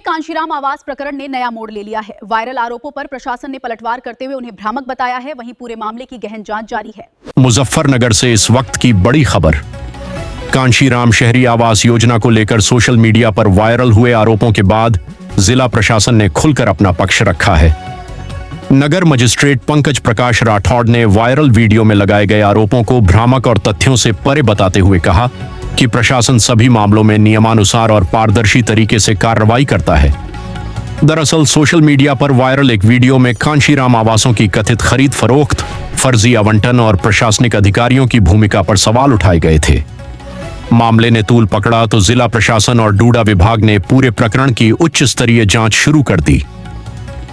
कांशीराम आवास प्रकरण ने नया मोड़ ले लिया है। वायरल आरोपों पर प्रशासन ने पलटवार करते हुए उन्हें भ्रामक बताया है। वहीं पूरे मामले की गहन जांच जारी है। मुजफ्फरनगर से इस वक्त की बड़ी खबर। कांशीराम शहरी आवास योजना को लेकर सोशल मीडिया पर वायरल हुए आरोपों के बाद जिला प्रशासन ने खुलकर अपना पक्ष रखा है। नगर मजिस्ट्रेट पंकज प्रकाश राठौड़ ने वायरल वीडियो में लगाए गए आरोपों को भ्रामक और तथ्यों से परे बताते हुए कहा कि प्रशासन सभी मामलों में नियमानुसार और पारदर्शी तरीके से कार्रवाई करता है। दरअसल सोशल मीडिया पर वायरल एक वीडियो में कांशीराम आवासों की कथित खरीद फरोख्त, फर्जी आवंटन और प्रशासनिक अधिकारियों की भूमिका पर सवाल उठाए गए थे। मामले ने तूल पकड़ा तो जिला प्रशासन और डूडा विभाग ने पूरे प्रकरण की उच्च स्तरीय जांच शुरू कर दी।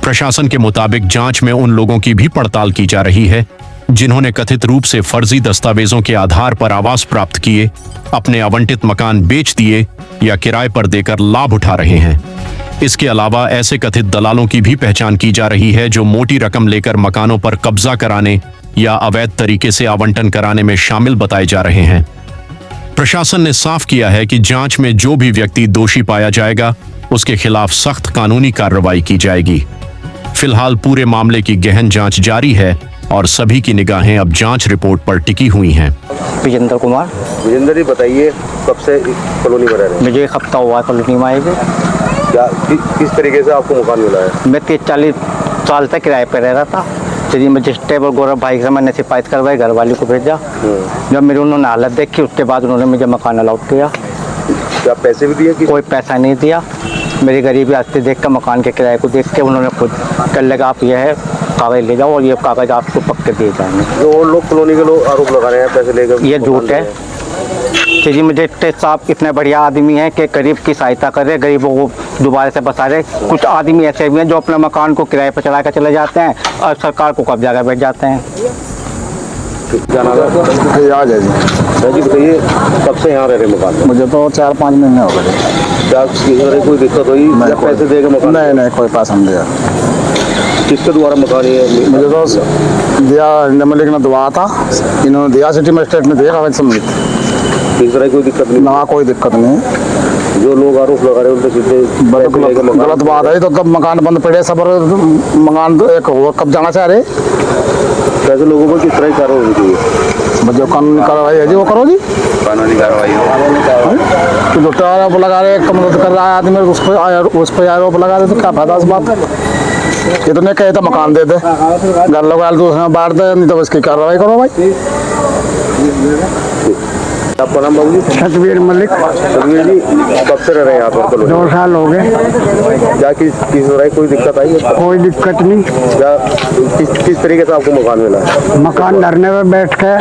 प्रशासन के मुताबिक जांच में उन लोगों की भी पड़ताल की जा रही है जिन्होंने कथित रूप से फर्जी दस्तावेजों के आधार पर आवास प्राप्त किए, अपने आवंटित मकान बेच दिए या किराए पर देकर लाभ उठा रहे हैं। इसके अलावा ऐसे कथित दलालों की भी पहचान की जा रही है जो मोटी रकम लेकर मकानों पर कब्जा कराने या अवैध तरीके से आवंटन कराने में शामिल बताए जा रहे हैं। प्रशासन ने साफ किया है कि जांच में जो भी व्यक्ति दोषी पाया जाएगा उसके खिलाफ सख्त कानूनी कार्रवाई की जाएगी। फिलहाल पूरे मामले की गहन जांच जारी है और सभी की निगाहें अब जांच रिपोर्ट पर टिकी हुई हैं। विजेंद्र कुमार। विजेंद्र जी बताइए, कब से कॉलोनी में रह रहे हैं? मुझे एक हफ्ता हुआ है कॉलोनी में आए हुए। क्या किस तरीके से आपको मकान मिला है? मैं 30-40 साल तक किराए पर रह रहा था। चलिए मजिस्ट्रेट और गौरव भाई से मैंने शिकायत करवाई, घर वाले को भेजा। जब मेरी उन्होंने हालत देखी उसके बाद उन्होंने मुझे मकान अलाउट किया। क्या पैसे भी दिए? कोई पैसा नहीं दिया। मेरी गरीबी आस्ते देख कर, मकान के किराए को देख के उन्होंने खुद कर लगा आप यह है कागज ले जाओ और ये कागज आपको पक्के दिए जाएंगे। जो लोग कॉलोनी के लोग आरोप लगा रहे हैं पैसे लेकर, ये झूठ है। जी मजिस्ट्रेट साहब इतने बढ़िया आदमी हैं कि गरीब की सहायता कर रहे, गरीबों को दोबारा से बता रहे। कुछ आदमी ऐसे भी हैं जो अपने मकान को किराए पर चला कर चले जाते हैं और सरकार को कब्जा कर बैठ जाते हैं। क्या नाम है? आज है जी। बताइए, कब से यहाँ रह रहे मकान में? मुझे तो 4-5 महीने हो गए। क्या कोई दिक्कत हुई? पैसे देकर मकान? नहीं, कोई पैसा नहीं दिया। किसके द्वारा मकान है? मुझे तो दिया मलिक ने दुआ था, इन्होंने दिया, सिटी मजिस्ट्रेट ने दिया कागज समेत। किस तरह कोई दिक्कत नहीं? ना कोई दिक्कत नहीं। जो लोग आरोप लगा रहे हैं उनके सीधे गलत बात है। तो कब मकान बंद पड़े, सब मकान तो एक हो कब जाना चाह रहे। कैसे लोगों को किस तरह की कार्रवाई होनी चाहिए? जो कानूनी कार्रवाई है जी वो करो जी। कानूनी कार्रवाई जो आरोप लगा रहे, मदद कर रहा है आदमी, उस पर आरोप लगा रहे तो क्या फायदा इस बात का? ये तो नहीं कहे तो मकान दे दे, घर लगा दूसरे बांट दे, नहीं तो इसकी कार्रवाई करो भाई। आपका नाम बाबू जी? सतवीर मलिक। सतवीर जी, कब से रह रहे हैं यहाँ पर? 2 साल हो गए। क्या किस तरह कोई दिक्कत आई है? कोई दिक्कत नहीं। क्या किस तरीके से आपको मकान मिला है? मकान धरने में बैठ के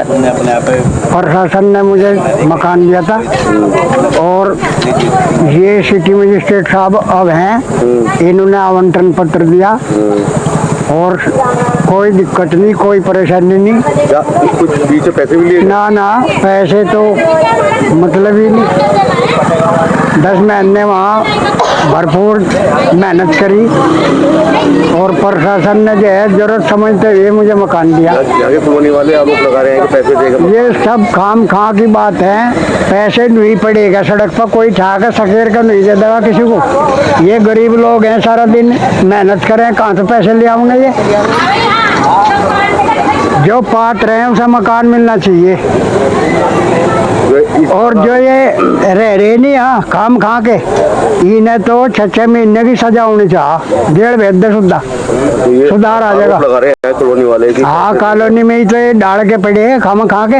प्रशासन ने मुझे मकान दिया था और ये सिटी मजिस्ट्रेट साहब अब हैं, इन्होंने आवंटन पत्र दिया और कोई दिक्कत नहीं, कोई परेशानी नहीं। क्या कुछ बीच में पैसे भी लिए? ना पैसे तो मतलब ही नहीं। 10 महीने वहाँ भरपूर मेहनत करी और प्रशासन ने जो है जरूरत समझते हुए मुझे मकान दिया। कॉलोनी वाले आरोप लगा रहे हैं कि पैसे देगा। ये सब खाम खा की बात है। पैसे नहीं पड़ेगा, सड़क पर कोई ठा कर सकेर कर नहीं दे देगा किसी को। ये गरीब लोग हैं, सारा दिन मेहनत करें, कहाँ से पैसे ले आऊंगे? ये जो पात्र हैं उसे मकान मिलना चाहिए और जो ये रह रहे नहीं हाँ काम खा के, इन्हें तो 6 महीने की सजा होनी चाहिए, जेल भेज दे, सुधार आ जाएगा। लगा रहे हैं कॉलोनी वाले की। हाँ, कॉलोनी में ही तो ये डाल के पड़े हैं खाम खा के।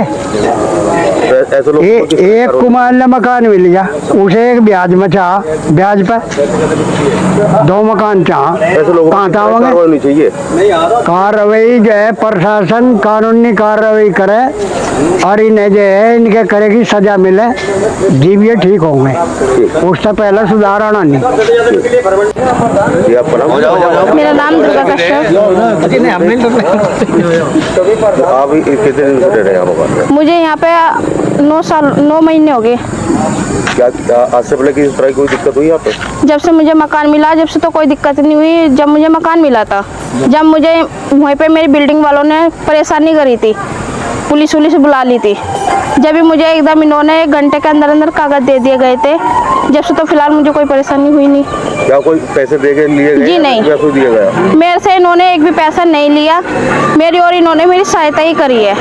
एक कुमार ने मकान मिल गया, उसे एक ब्याज में चाह, ब्याज पर 2 मकान चाह, कहाँ चाहोगे? कार्रवाई जो है प्रशासन कानूनी कार्रवाई करे और इन्हें जो है इनके करेगी सजा मिले, जीव ये ठीक होंगे। उससे पहले सुधार आना नहीं। मेरा नाम दुर्गा कश्यप। मुझे यहाँ पे 9 महीने हो गए। क्या आज से पहले किस तरह कोई दिक्कत हुई यहाँ पे? जब से मुझे मकान मिला, जब से तो कोई दिक्कत नहीं हुई। जब मुझे मकान मिला था, जब मुझे वहीं पे मेरी बिल्डिंग वालों ने परेशानी करी थी, पुलिस बुला ली थी। जब भी मुझे एकदम इन्होंने 1 घंटे के अंदर अंदर कागज दे दिए गए थे। जब से तो फिलहाल मुझे कोई परेशानी हुई नहीं। क्या कोई पैसे दे के लिए गए? जी नहीं, दिया गया? मेरे से इन्होंने एक भी पैसा नहीं लिया। मेरी और इन्होंने मेरी सहायता ही करी है।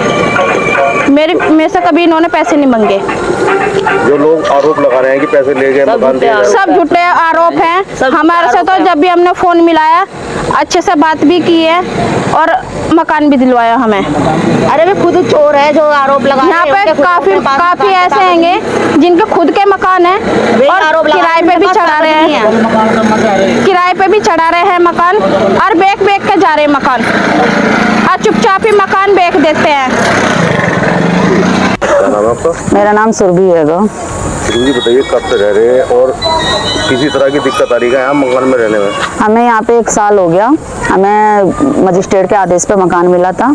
मेरे से कभी इन्होंने पैसे नहीं मांगे। जो लोग आरोप लगा रहे हैं कि पैसे ले गए, मकान दे गए, सब झूठे आरोप हैं। हमारे से तो जब भी हमने फोन मिलाया, अच्छे से बात भी की है और मकान भी दिलवाया हमें। अरे वे खुद चोर है जो आरोप लगा रहे हैं। यहाँ पे काफी ऐसे हैंगे जिनके खुद के मकान हैं और किराए पे भी चढ़ा रहे हैं। किराए पे भी चढ़ा रहे हैं मकान और बेच के जा रहे हैं मकान और चुपचाप ही मकान बेच देते हैं। क्या नाम है आपका? मेरा नाम सुरभि है। जी बताइए, कब से रह रहे हैं और किसी तरह की दिक्कत आ रही है यहाँ मकान में रहने में? हमें यहाँ पे 1 साल हो गया। हमें मजिस्ट्रेट के आदेश पे मकान मिला था।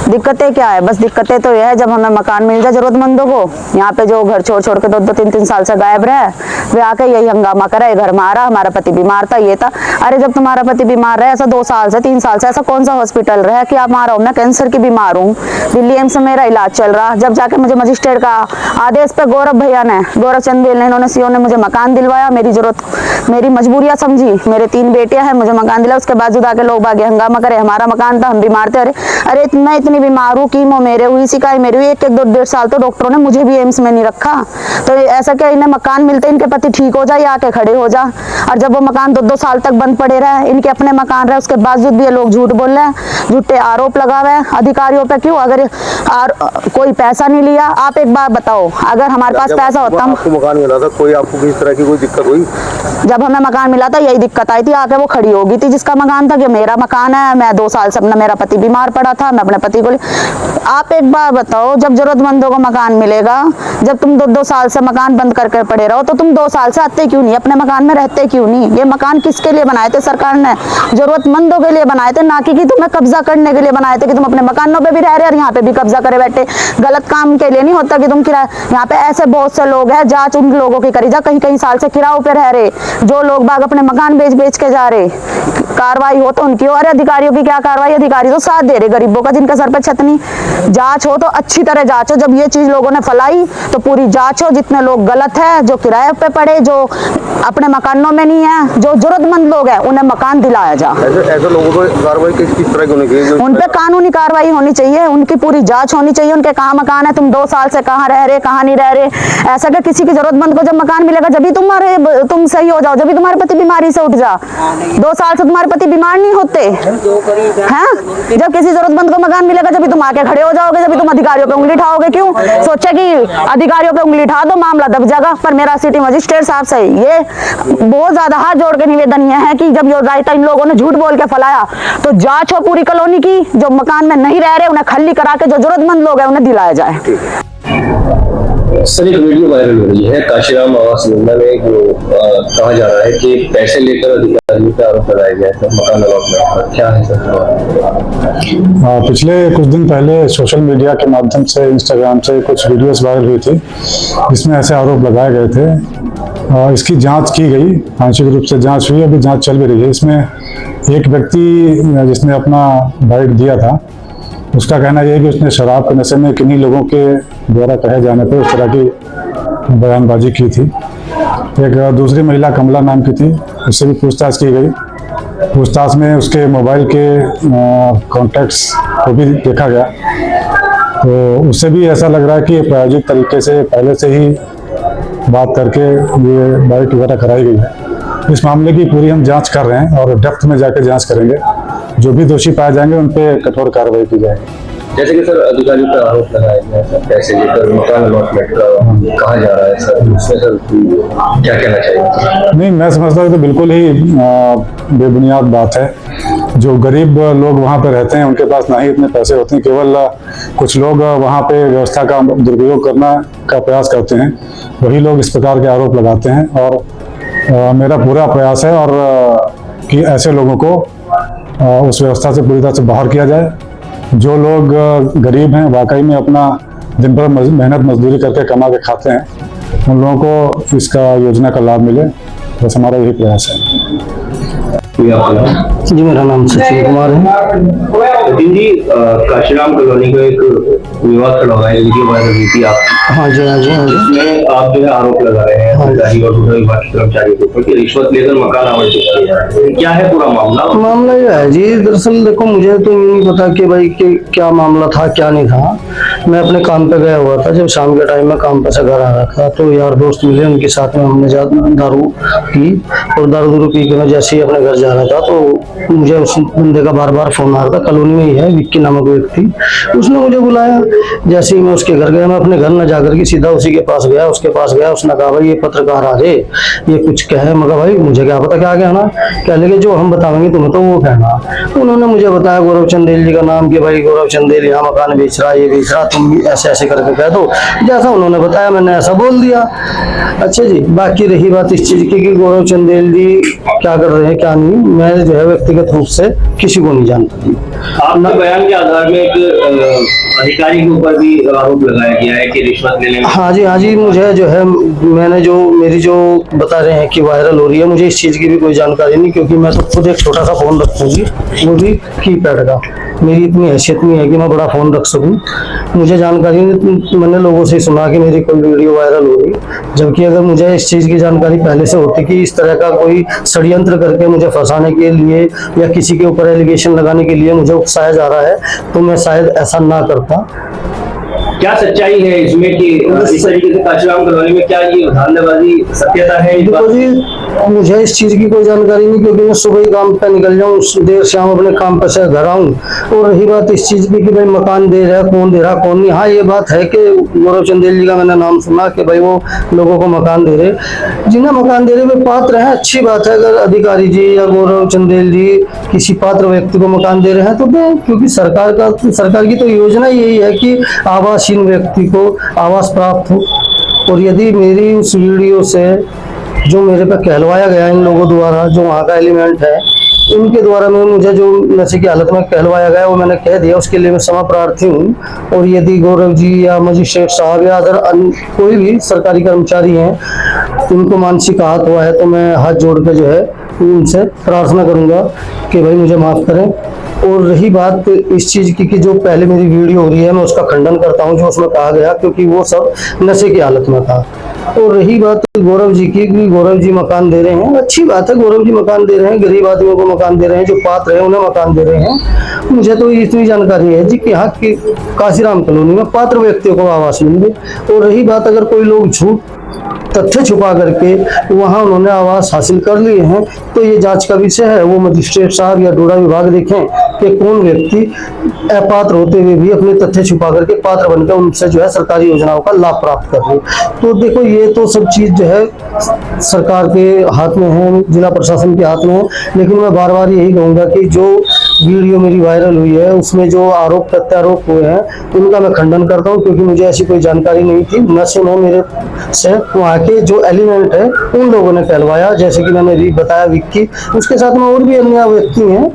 दिक्कतें क्या है? बस दिक्कतें तो यह है, जब हमें मकान मिल जाए जरूरतमंदों को, यहाँ पे जो घर छोड़ के 2-2, 3-3 साल से गायब रहे, वे आके यही हंगामा करे, घर में आ रहा, हमारा पति बीमार था, ये था। अरे जब तुम्हारा पति बीमार रहे, ऐसा 2 साल से 3 साल से ऐसा कौन सा हॉस्पिटल रहे कि आप मारा हो? मैं कैंसर की बीमार हूँ, दिल्ली एम्स में मेरा इलाज चल रहा। जब जाके मुझे मजिस्ट्रेट का आदेश पे गौरव भैया ने, गौरव चंदेल ने, इन्होंने सीओ ने मुझे मकान दिलवाया। मेरी मजबूरियाँ समझी, मेरे 3 बेटियां हैं, मुझे मकान दिला। उसके बावजूद आके लोग बागे हंगामा करे, हमारा मकान था, हम बीमार थे। अरे मैं इतनी बीमार हूँ, कीमो मेरे हुई, सिकाई मेरी हुई, 1-1, 2-1.5 साल तो डॉक्टरों ने मुझे भी एम्स में नहीं रखा। तो ऐसा क्या इन्हें मकान मिलते, इनके पति ठीक हो जाए, आके खड़े हो जा। और जब वो मकान 2-2 साल तक बंद पड़े रहे, इनके अपने मकान रहे, उसके बावजूद भी ये लोग झूठ बोल रहे हैं, झूठे आरोप लगा रहे हैं अधिकारियों पे। क्यों? अगर कोई पैसा नहीं लिया, आप एक बार बताओ, अगर हमारे पास पैसा होता। आपको मकान मिला था, कोई आपको किसी तरह की कोई दिक्कत हुई? जब हमें मकान मिला था यही दिक्कत आई थी, आके वो खड़ी हो गई थी जिसका मकान था कि मेरा मकान है, मैं 2 साल से अपना, मेरा पति बीमार पड़ा था, मैं अपने पति को। आप एक बार बताओ, जब जरूरतमंदों को मकान मिलेगा, जब तुम 2-2 साल से मकान बंद करके पड़े रहो, तो तुम 2 साल से आते क्यों नहीं? अपने मकान में रहते क्यों नहीं? ये मकान किसके लिए बनाए थे? सरकार ने जरूरतमंदों के लिए बनाए थे, ना कि तुम्हें कब्जा करने के लिए बनाए थे कि तुम अपने मकानों पे भी रह रहे और यहाँ पे भी कब्जा करे बैठे। गलत काम के लिए नहीं होता कि तुम किराया। यहाँ पे ऐसे बहुत से लोग हैं, जांच उन लोगों की करी जा, कहीं साल से किरायों पे रह रहे, जो लोग बाग अपने मकान बेच के जा रहे, कार्रवाई हो तो उनकी। और अधिकारियों की क्या कार्रवाई? अधिकारी तो साथ दे रहे गरीबों का, जिनका सर पे छत नहीं। जांच हो तो अच्छी तरह जांच हो। जब ये चीज लोगों ने फैलाई तो पूरी जांच हो। जितने लोग गलत है, जो किराए पे पड़े, जो अपने मकानों में नहीं है, जो जरूरतमंद लोग हैं, उन्हें मकान दिलाया जा। ऐसे लोगों को कार्रवाई किस तरह की होनी चाहिए? उन पे कानूनी कार्रवाई होनी चाहिए, उनकी पूरी जांच होनी चाहिए। उनके कहाँ मकान है, तुम 2 साल से कहाँ रह रहे, कहाँ नहीं रह रहे। ऐसा कि किसी की जरूरतमंद को जब मकान मिलेगा जब तुम सही हो जाओ, जब तुम्हारे पति बीमारी से उठ जा। 2 साल से तुम्हारे पति बीमार नहीं होते हैं। जब किसी जरूरतमंद को मकान मिलेगा जब तुम आके खड़े हो जाओगे, जब तुम अधिकारियों पे उंगली उठाओगे। क्यों? सोचे कि अधिकारियों पे उंगली उठा दो, मामला दब जाएगा। पर मेरा सिटी मजिस्ट्रेट साहब से ये बहुत ज्यादा हाथ जोड़ के निवेदन ये है कि जब ये रायता इन लोगों ने झूठ बोल के फैलाया, तो जांच हो पूरी कॉलोनी की। जो मकान में नहीं रह रहे उन्हें खाली करा के जो जरूरतमंद लोग हैं उन्हें दिलाया जाए। सर, एक वीडियो वायरल हो रही है कांशीराम आवास योजना में, जो कहा जा रहा है कि पैसे लेकर अधिकारियों पे आरोप लगाया गया था मकान अलॉटमेंट। क्या है सर? पिछले कुछ दिन पहले सोशल मीडिया के माध्यम से, इंस्टाग्राम से कुछ वीडियोस वायरल हुई थी, जिसमें ऐसे आरोप लगाए गए थे। इसकी जांच की गई, आंशिक रूप से जांच हुई, अभी जांच चल भी रही है। इसमें एक व्यक्ति जिसने अपना बाइट दिया था, उसका कहना यह है कि उसने शराब के नशे में किन्हीं लोगों के द्वारा कहे जाने पर उस तरह की बयानबाजी की थी। एक दूसरी महिला कमला नाम की थी, उससे भी पूछताछ की गई। पूछताछ में उसके मोबाइल के कॉन्टैक्ट्स को भी देखा गया, तो उससे भी ऐसा लग रहा है कि प्रायोजित तरीके से पहले से ही बात करके ये बाइट वगैरह कराई गई है। इस मामले की पूरी हम जांच कर रहे हैं और डेप्थ में जाकर जांच करेंगे। जो भी दोषी पाए जाएंगे उन पे कठोर कार्रवाई की जाएगी। जैसे कि सर अधिकारियों पर आरोप लगाया गया है पैसे लेकर मकान अलॉटमेंट का कहा जा रहा है, सर उसमें सर क्या कहना चाहिए? नहीं, मैं समझता हूँ कि बिल्कुल ही बेबुनियाद बात है। जो गरीब लोग वहाँ पे रहते हैं उनके पास ना ही इतने पैसे होते हैं, केवल कुछ लोग वहाँ पे व्यवस्था का दुरुपयोग करना का प्रयास करते हैं, वही लोग इस प्रकार के आरोप लगाते हैं। और मेरा पूरा प्रयास है और कि ऐसे लोगों को उस व्यवस्था से पूरी तरह से बाहर किया जाए। जो लोग गरीब हैं, वाकई में अपना दिन भर मेहनत मजदूरी करके कमा के खाते हैं, उन लोगों को इसका योजना का लाभ मिले, बस हमारा यही प्रयास है। भैया आपका नाम? जी मेरा नाम सचिन कुमार है। सचिन जी, काशीराम कॉलोनी का एक विवाद खड़ा हुआ है, वीडियो वायरल हुई थी आप, हाँ जी हाँ जी हाँ जी। इसमें आप जो है आरोप लगा रहे हैं अधिकारी और दूसरे विभाग के कर्मचारियों के ऊपर कि रिश्वत लेकर मकान आवंटित किया जा रहा है। क्या है पूरा मामला? मामला यह है जी, दरअसल देखो मुझे तो नहीं पता कि भाई कि क्या मामला था क्या नहीं था। मैं अपने काम पे गया हुआ था, जब शाम के टाइम में काम पे से घर आ रहा था तो यार दोस्त मिले, उनके साथ में हमने दारू पी और दारू पी के मैं जैसे ही अपने घर जा रहा था तो मुझे उस बंदे का बार बार फोन आ रहा था। कॉलोनी में ही है, विक्की नामक व्यक्ति, उसने मुझे बुलाया। जैसे ही मैं उसके घर गया, मैं अपने घर न जाकर के सीधा उसी के पास गया, उसके पास गया। उसने कहा भाई ये पत्रकार आ रहे, ये कुछ कहे। मगर भाई मुझे क्या पता क्या कहना, क्या लगे जो हम बताएंगे तुम्हें तो वो कहना। उन्होंने मुझे बताया गौरव चंदेल जी का नाम कि भाई गौरव चंदेल यहाँ मकान बेच रहा है, ये बेच रहा, तुम ऐसे ऐसे करके कह दो। जैसा उन्होंने बताया मैंने ऐसा बोल दिया। अच्छा जी, बाकी रही बात इस चीज की कि गौरव चंदेल जी क्या कर रहे हैं क्या नहीं, मैं जो है व्यक्तिगत रूप से किसी को नहीं जानता। आपके बयान के आधार में एक अधिकारी के ऊपर भी आरोप लगाया गया है कि रिश्वत लेने में। हाँ जी, मुझे जो है मैंने जो मेरी जो बता रहे हैं कि वायरल हो रही है, मुझे इस चीज़ की भी कोई जानकारी नहीं, क्योंकि मैं तो खुद एक छोटा सा फ़ोन रखूँगी, वो भी कीपैड का। मेरी इतनी हैसियत नहीं है कि मैं बड़ा फ़ोन रख सकूँ। मुझे जानकारी नहीं, मैंने लोगों से सुना कि मेरी कोई वीडियो वायरल हो रही, जबकि अगर मुझे इस चीज़ की जानकारी पहले से होती कि इस तरह का कोई षड्यंत्र करके मुझे फंसाने के लिए या किसी के ऊपर एलिगेशन लगाने के लिए मुझे उकसाया जा रहा है, तो मैं शायद ऐसा ना करता। क्या सच्चाई है इसमें कि इस तरीके से काशीराम कॉलोनी में क्या ये धांधलेबाजी सत्यता है? देखो जी, मुझे इस चीज की कोई जानकारी नहीं, क्योंकि मैं सुबह ही काम पे निकल जाऊँ, देर शाम अपने काम पर से घर आऊँ। और रही बात इस चीज की कि भाई मकान दे रहा है, कौन दे रहा कौन नहीं, हाँ ये बात है कि गौरव चंदेल जी का मैंने नाम सुना कि भाई वो लोगों को मकान दे रहे, जिन्हें मकान दे रहे वे पात्र हैं, अच्छी बात है। अगर अधिकारी जी या गौरव चंदेल जी किसी पात्र व्यक्ति को मकान दे रहे हैं तो दें, क्योंकि सरकार की तो योजना यही है कि आवासहीन व्यक्ति को आवास प्राप्त हो। और यदि मेरी उस वीडियो से जो मेरे पे कहलवाया गया इन लोगों द्वारा, जो वहाँ का एलिमेंट है उनके द्वारा में मुझे जो नशे की हालत में कहलवाया गया वो मैंने कह दिया, उसके लिए मैं क्षमा प्रार्थी हूँ। और यदि गौरव जी या मजिस्ट्रेट साहब या अदर कोई भी सरकारी कर्मचारी हैं उनको मानसिक आहत हुआ है तो मैं हाथ जोड़ के जो है उनसे प्रार्थना करूँगा कि भाई मुझे माफ़ करें। और रही बात इस चीज़ की कि जो पहले मेरी वीडियो हो रही है, मैं उसका खंडन करता हूँ जो उसमें कहा गया, क्योंकि वो सब नशे की हालत में था। और रही बात गौरव जी की कि गौरव जी मकान दे रहे हैं, अच्छी बात है, गौरव जी मकान दे रहे हैं, गरीब आदमियों को मकान दे रहे हैं, जो पात्र है उन्हें मकान दे रहे हैं। मुझे तो इतनी जानकारी है जी कि यहाँ की काशीराम कॉलोनी में पात्र व्यक्तियों को आवास मिलेंगे। और रही बात अगर कोई लोग झूठ तथ्य छुपा करके वहां उन्होंने आवास हासिल कर लिए हैं तो ये जांच का विषय है। वो मजिस्ट्रेट साहब या डोडा विभाग देखें कि कौन व्यक्ति अपात्र होते हुए भी अपने तथ्य छुपा करके पात्र बनकर उनसे जो है सरकारी योजनाओं का लाभ प्राप्त कर रहे। तो देखो ये तो सब चीज जो है सरकार के हाथ में है, जिला प्रशासन के हाथ में है। लेकिन मैं बार बार यही कहूंगा कि जो वीडियो मेरी वायरल हुई है उसमें जो आरोप प्रत्यारोप हुए हैं उनका मैं खंडन करता हूं, क्योंकि मुझे ऐसी कोई जानकारी नहीं थी। नशे में मेरे से वहाँ के जो एलिमेंट है उन लोगों ने कहलवाया, जैसे कि मैंने भी बताया विक्की, उसके साथ में और भी अन्य व्यक्ति हैं